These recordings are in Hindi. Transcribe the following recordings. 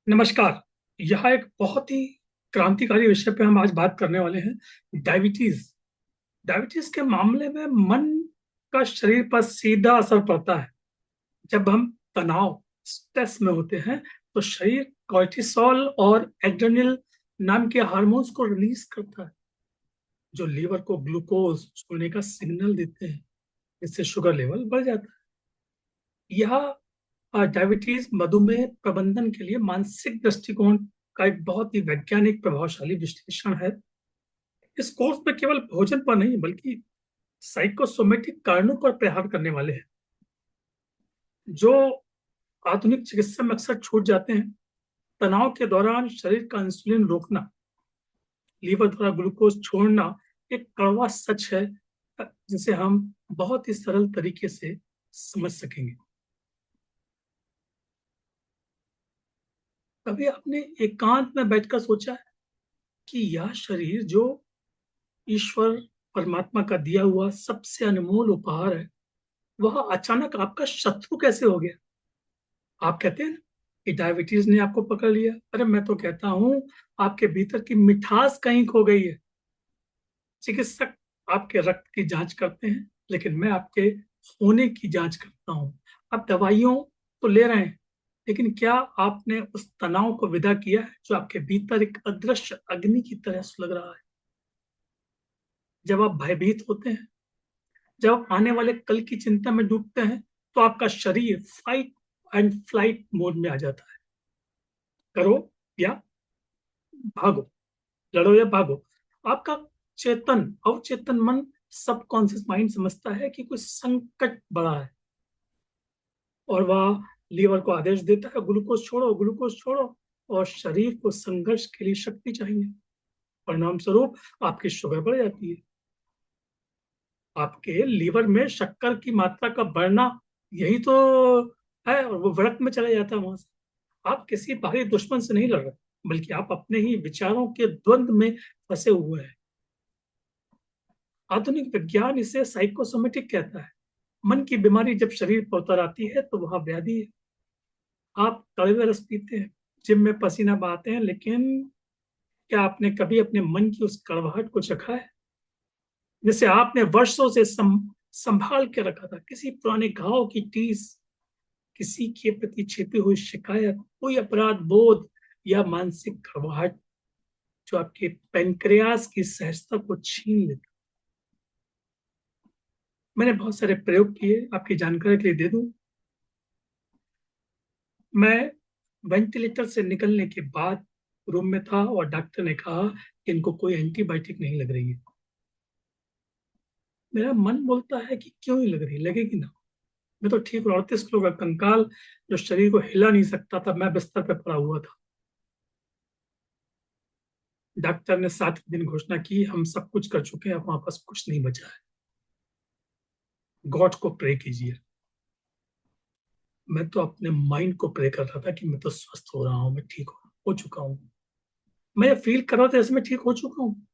नमस्कार। यह एक बहुत ही क्रांतिकारी विषय पे हम आज बात करने वाले हैं। डायबिटीज। डायबिटीज के मामले में मन का शरीर पर सीधा असर पड़ता है। जब हम तनाव स्ट्रेस में होते हैं तो शरीर कॉर्टिसोल और एड्रेनल नाम के हार्मोन्स को रिलीज करता है, जो लीवर को ग्लूकोज छोड़ने का सिग्नल देते हैं। इससे शुगर लेवल बढ़ जाता है। यह डायबिटीज मधुमेह प्रबंधन के लिए मानसिक दृष्टिकोण का एक बहुत ही वैज्ञानिक प्रभावशाली विश्लेषण है। इस कोर्स में केवल भोजन पर नहीं बल्कि साइकोसोमेटिक कारणों पर प्रहार करने वाले हैं, जो आधुनिक चिकित्सा में अक्सर छूट जाते हैं। तनाव के दौरान शरीर का इंसुलिन रोकना, लीवर द्वारा ग्लूकोज छोड़ना एक कड़वा सच है, जिसे हम बहुत ही सरल तरीके से समझ सकेंगे। कभी आपने एकांत में बैठकर सोचा है कि यह शरीर जो ईश्वर परमात्मा का दिया हुआ सबसे अनमोल उपहार है, वह अचानक आपका शत्रु कैसे हो गया? आप कहते हैं ना कि डायबिटीज ने आपको पकड़ लिया। अरे मैं तो कहता हूं, आपके भीतर की मिठास कहीं खो गई है। चिकित्सक आपके रक्त की जांच करते हैं, लेकिन मैं आपके होने की जांच करता हूं। आप दवाइयों तो ले रहे हैं, लेकिन क्या आपने उस तनाव को विदा किया है जो आपके भीतर एक अदृश्य अग्नि की तरह सुलग रहा है? जब आप भयभीत होते हैं, जब आप आने वाले कल की चिंता में डूबते हैं, तो आपका शरीर फाइट एंड फ्लाइट मोड में आ जाता है। करो या भागो, लड़ो या भागो। आपका चेतन अवचेतन मन, सबकॉन्शियस माइंड समझता है कि कोई संकट बड़ा है, और वह लीवर को आदेश देता है, ग्लूकोज छोड़ो, ग्लूकोज छोड़ो। और शरीर को संघर्ष के लिए शक्ति चाहिए। परिणाम स्वरूप आपकी शुगर बढ़ जाती है। आपके लीवर में शक्कर की मात्रा का बढ़ना, यही तो है, और वो व्रत में चला जाता है वहां से। आप किसी बाहरी दुश्मन से नहीं लड़ रहे, बल्कि आप अपने ही विचारों के द्वंद्व में फंसे हुए हैं। आधुनिक विज्ञान इसे साइकोसोमेटिक कहता है। मन की बीमारी जब शरीर पर उतर आती है तो वह व्याधि है। आप कड़वे रस पीते हैं, जिम में पसीना बहाते हैं, लेकिन क्या आपने कभी अपने मन की उस कड़वाहट को चखा है, जिसे आपने वर्षों से संभाल के रखा था? किसी पुराने घाव की टीस, किसी के प्रति छिपी हुई शिकायत, कोई अपराध बोध या मानसिक घबराहट जो आपके पेनक्रियास की सहजता को छीन लेता। मैंने बहुत सारे प्रयोग किए, आपकी जानकारी के लिए दे दूं। मैं वेंटिलेटर से निकलने के बाद रूम में था और डॉक्टर ने कहा कि इनको कोई एंटीबायोटिक नहीं लग रही है। मेरा मन बोलता है कि क्यों नहीं लग रही, लगेगी ना। मैं तो ठीक हूँ, 38 किलो का कंकाल जो शरीर को हिला नहीं सकता था, मैं बिस्तर पे पड़ा हुआ था। डॉक्टर ने 7 दिन घोषणा की, हम सब कुछ कर चुके हैं, अब हमारे पास कुछ नहीं बचा है, गॉड को प्रे कीजिए। मैं तो अपने माइंड को प्रे कर रहा था कि मैं तो स्वस्थ हो रहा हूँ, मैं ठीक हो चुका हूँ। मैं फील कर रहा था जैसे मैं ठीक हो चुका हूँ।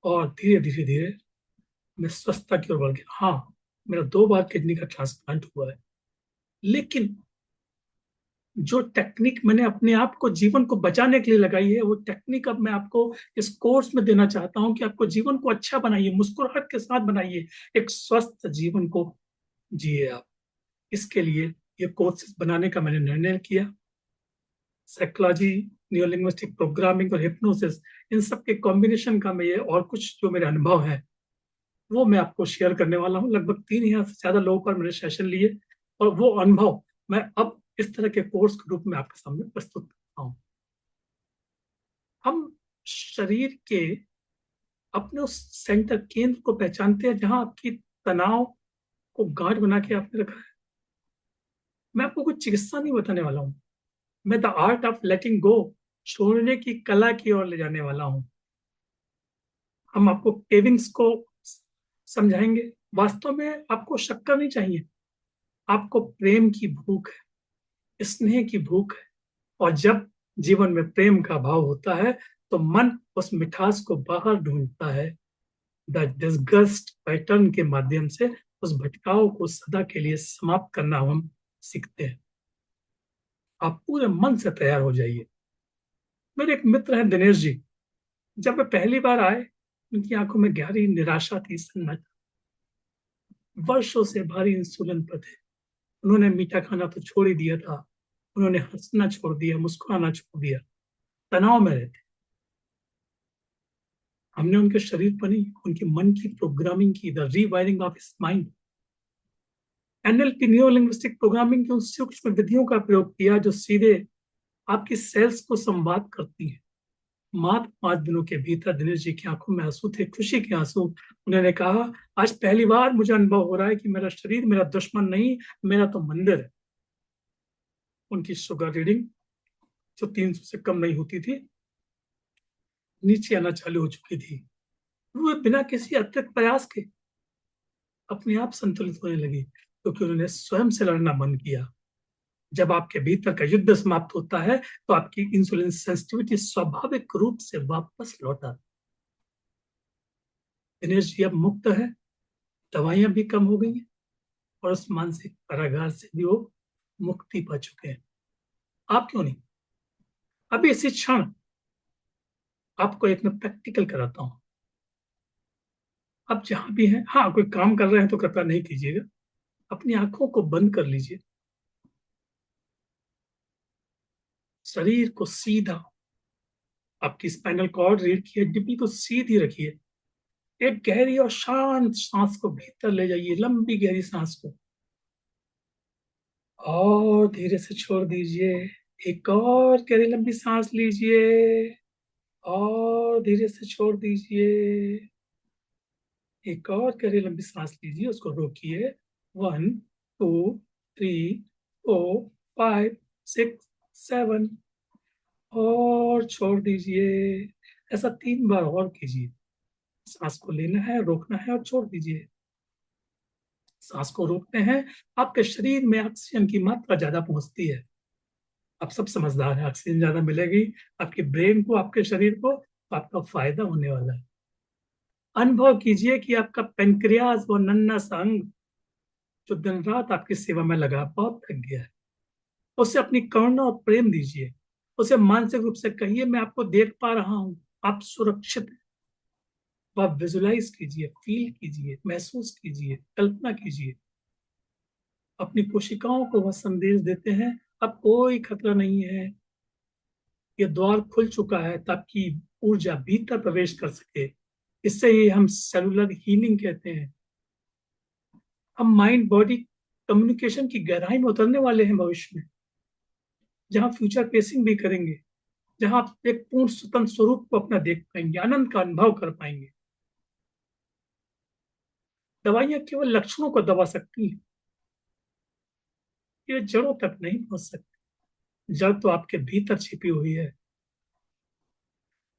और धीरे धीरे धीरे मैं स्वस्थता की ओर बढ़ गया। हाँ, मेरा 2 बार किडनी का ट्रांसप्लांट हुआ है, लेकिन जो टेक्निक मैंने अपने आप को जीवन को बचाने के लिए लगाई है, वो टेक्निक अब मैं आपको इस कोर्स में देना चाहता हूँ कि आपको जीवन को अच्छा बनाइए, मुस्कुराहट के साथ बनाइए, एक स्वस्थ जीवन को जिए आप। इसके लिए ये कोर्सेज बनाने का मैंने निर्णय किया। साइकोलॉजी, न्यूरोलिंग्विस्टिक प्रोग्रामिंग और हिप्नोसिस, इन सब के कॉम्बिनेशन का मैं ये और कुछ जो मेरे अनुभव है वो मैं आपको शेयर करने वाला हूँ। लगभग 3,000 से ज्यादा लोगों पर मैंने सेशन लिए, और वो अनुभव मैं अब इस तरह के कोर्स के रूप में आपके सामने प्रस्तुत करता हूँ। हम शरीर के अपने उस सेंटर केंद्र को पहचानते हैं जहां आपकी तनाव को गांठ बना के आपने रखा है। मैं आपको कुछ चिकित्सा नहीं बताने वाला हूँ, मैं द आर्ट ऑफ लेटिंग गो, छोड़ने की कला की ओर ले जाने वाला हूँ। हम आपको केविंग्स को समझाएंगे। वास्तव में आपको शक्कर नहीं चाहिए, आपको प्रेम की भूख है, स्नेह की भूख है। और जब जीवन में प्रेम का भाव होता है तो मन उस मिठास को बाहर ढूंढता है। द डिस्गस्ट पैटर्न के माध्यम से उस भटकाव को सदा के लिए समाप्त करना हम सीखते हैं। आप पूरे मन से तैयार हो जाइए। मेरे एक मित्र हैं दिनेश जी। जब वे पहली बार आए, उनकी आंखों में गहरी निराशा थी, सन्नाटा। वर्षों से भारी इंसुलिन पर थे। उन्होंने मीठा खाना तो छोड़ ही दिया था। उन्होंने हंसना छोड़ दिया, मुस्कुराना छोड़ दिया, तनाव में रहते। हमने उनके शरीर पर नहीं, उनके मन की प्रोग्रामिंग की, the rewiring of his mind. NLP, neuro linguistic programming की उन सूक्ष्म विधियों का प्रयोग किया जो सीधे आपकी सेल्स को संवाद करती है। मात्र 5 दिनों के भीतर दिनेश जी की आंखों में आंसू थे, खुशी के आंसू। उन्होंने कहा, आज पहली बार मुझे अनुभव हो रहा है कि मेरा शरीर मेरा दुश्मन नहीं, मेरा तो मंदिर है। उनकी शुगर रीडिंग, जो 300 से कम नहीं होती थी, नीचे आना चालू हो चुकी थी। वो बिना किसी अतिरिक्त प्रयास के अपने आप संतुलित होने लगी, क्योंकि उन्होंने स्वयं से लड़ना बंद किया। जब आपके भीतर का युद्ध समाप्त होता है, तो आपकी इंसुलिन सेंसिटिविटी स्वाभाविक रूप से वापस लौटा। दिनेश जी अब मुक्त है, दवाइयां भी कम हो गई हैं, और उस मानसिक कारागार से भी वो मुक्ति पा चुके हैं। आप क्यों नहीं? अभी इसी क्षण आपको एक मैं प्रैक्टिकल कराता हूँ। आप जहां भी हैं, हाँ, कोई काम कर रहे हैं तो कृपया नहीं कीजिएगा। अपनी आंखों को बंद कर लीजिए, शरीर को सीधा, आपकी स्पाइनल कॉर्ड, रीढ़ की हड्डी बिल्कुल सीधी रखिए। एक गहरी और शांत सांस को भीतर ले जाइए, लंबी गहरी सांस को, और धीरे से छोड़ दीजिए। एक और गहरी लंबी सांस लीजिए, और धीरे से छोड़ दीजिए। एक और गहरी लंबी सांस लीजिए, उसको रोकिए। 1, 2, 3, 4, 5, 6, 7, और छोड़ दीजिए। ऐसा 3 बार और कीजिए। सांस को लेना है, रोकना है, और छोड़ दीजिए। सांस को रोकते हैं, आपके शरीर में ऑक्सीजन की मात्रा ज्यादा पहुंचती है। आप सब समझदार हैं, ऑक्सीजन ज्यादा मिलेगी आपके ब्रेन को, आपके शरीर को, तो आपका फायदा होने वाला है। अनुभव कीजिए कि आपका पेनक्रियाज, वो नन्हा सा अंग जो दिन रात आपकी सेवा में लगा, बहुत थक गया है। उसे अपनी करुणा और प्रेम दीजिए। उसे मानसिक रूप से कहिए, मैं आपको देख पा रहा हूं, आप सुरक्षित हैं। तो आप विजुलाइज कीजिए, फील कीजिए, महसूस कीजिए, कल्पना कीजिए। अपनी कोशिकाओं को वह संदेश देते हैं, अब कोई खतरा नहीं है। ये द्वार खुल चुका है ताकि ऊर्जा भीतर प्रवेश कर सके। इससे ही हम सेलुलर हीलिंग कहते हैं। हम माइंड बॉडी कम्युनिकेशन की गहराई में उतरने वाले हैं भविष्य में, जहां फ्यूचर पेसिंग भी करेंगे, जहां आप एक पूर्ण स्वतंत्र स्वरूप को अपना देख पाएंगे, आनंद का अनुभव कर पाएंगे। दवाइयां केवल लक्षणों को दबा सकती हैं, ये जड़ों तक नहीं पहुंच सकती। जड़ तो आपके भीतर छिपी हुई है।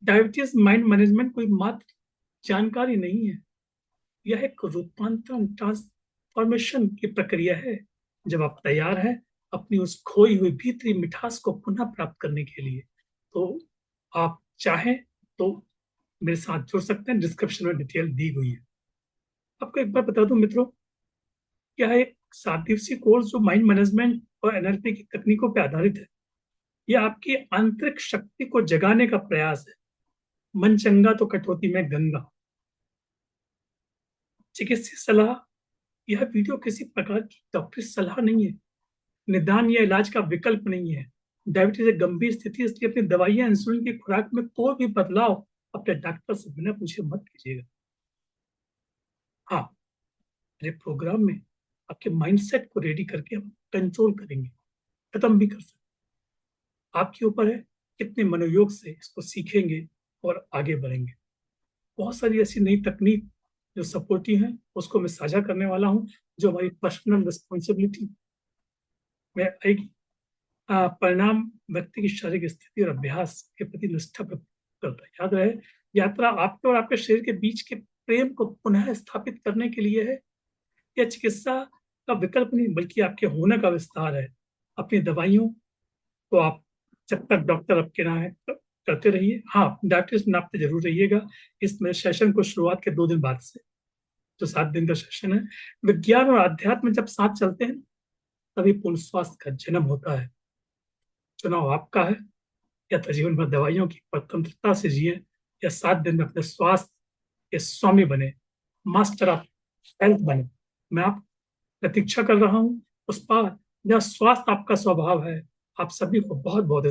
डायबिटीज माइंड मैनेजमेंट कोई मात्र जानकारी नहीं है, यह एक रूपांतरण, ट्रांसफॉर्मेशन की प्रक्रिया है। जब आप तैयार हैं अपनी उस खोई हुई भीतरी मिठास को पुनः प्राप्त करने के लिए, तो आप चाहें तो मेरे साथ जुड़ सकते हैं। डिस्क्रिप्शन में डिटेल दी हुई है। आपको एक बार बता दूं मित्रों, यह एक 7 दिवसीय कोर्स जो माइंड मैनेजमेंट और एनएलपी की तकनीकों पर आधारित है। यह आपकी आंतरिक शक्ति को जगाने का प्रयास है। मन चंगा तो कटौती में गंगा। चिकित्सीय सलाह, यह वीडियो किसी प्रकार की डॉक्टरी सलाह नहीं है, निदान या इलाज का विकल्प नहीं है। डायबिटीज एक गंभीर स्थिति है, इसलिए अपनी दवाइयां, इंसुलिन की खुराक में कोई भी बदलाव अपने डॉक्टर से बिना पूछे मत कीजिएगा। हाँ, मेरे प्रोग्राम में आपके माइंडसेट को रेडी करके हम कंट्रोल करेंगे, खत्म भी कर सकते। आपके ऊपर है कितने मनोयोग से इसको सीखेंगे और आगे बढ़ेंगे। बहुत सारी ऐसी नई तकनीक जो सपोर्टिव है, उसको मैं साझा करने वाला हूँ, जो हमारी पर्सनल रिस्पॉन्सिबिलिटी में आएगी। परिणाम व्यक्ति की शारीरिक स्थिति और अभ्यास के प्रति निष्ठा प्रकट करता है। याद रहे, यात्रा आपके और आपके शरीर के बीच के प्रेम को पुनः स्थापित करने के लिए है। यह चिकित्सा का विकल्प नहीं, बल्कि आपके होने का विस्तार है। अपनी दवाइयों को आप, जब तक डॉक्टर आपके ना है, करते रहिए। हाँ, डॉक्टर से नापते जरूर रहिएगा। इस मेरे सेशन को शुरुआत के 2 दिन बाद से, जो 7 दिन का सेशन है, विज्ञान और आध्यात्म जब साथ चलते हैं, तभी पूर्ण स्वास्थ्य का जन्म होता है। चुनाव आपका है। या तो जीवन भर दवाइयों की स्वतंत्रता से जिए, या 7 दिन में अपने स्वास्थ्य के स्वामी बने, मास्टर ऑफ हेल्थ बने। मैं आप प्रतीक्षा कर रहा हूँ उस पार जहाँ स्वास्थ्य आपका स्वभाव है। आप सभी को बहुत बहुत